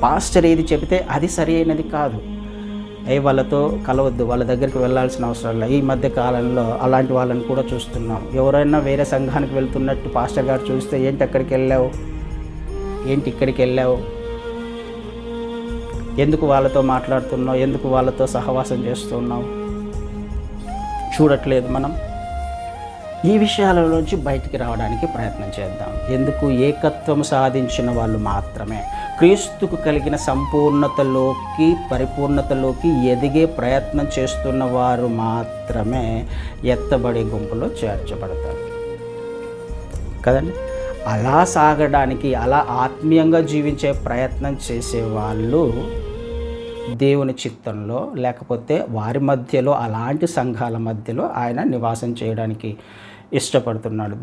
Pastor ఏది చెబితే అది సరి అయినది కాదు. వాళ్ళతో కలవద్దు, వాళ్ళ దగ్గరికి వెళ్ళాల్సిన అవసరం లేదు. ఈ మధ్య కాలంలో అలాంటి వాళ్ళని కూడా చూస్తున్నాం. ఎవరైనా వేరే సంఘానికి వెళ్తున్నట్టు పాస్టర్ గారు చూస్తే, ఏంటి అక్కడికి వెళ్ళావు, ఏంటి ఇక్కడికి వెళ్ళావు, ఎందుకు వాళ్ళతో మాట్లాడుతున్నావు, ఎందుకు వాళ్ళతో సహవాసం చేస్తున్నావు, చూడట్లేదు మనం. ఈ విషయాలలోంచి బయటికి రావడానికి ప్రయత్నం చేద్దాం. ఎందుకు? ఏకత్వం సాధించిన వాళ్ళు మాత్రమే, క్రీస్తుకు కలిగిన సంపూర్ణతలోకి, పరిపూర్ణతలోకి ఎదిగే ప్రయత్నం చేస్తున్న వారు మాత్రమే ఎత్తబడే గుంపులో చేర్చబడతారు కదండి. అలా సాగడానికి, అలా ఆత్మీయంగా జీవించే ప్రయత్నం చేసేవాళ్ళు దేవుని చిత్తంలో, లేకపోతే వారి మధ్యలో, అలాంటి సంఘాల మధ్యలో ఆయన నివాసం చేయడానికి ఇష్టపడుతున్నాడు.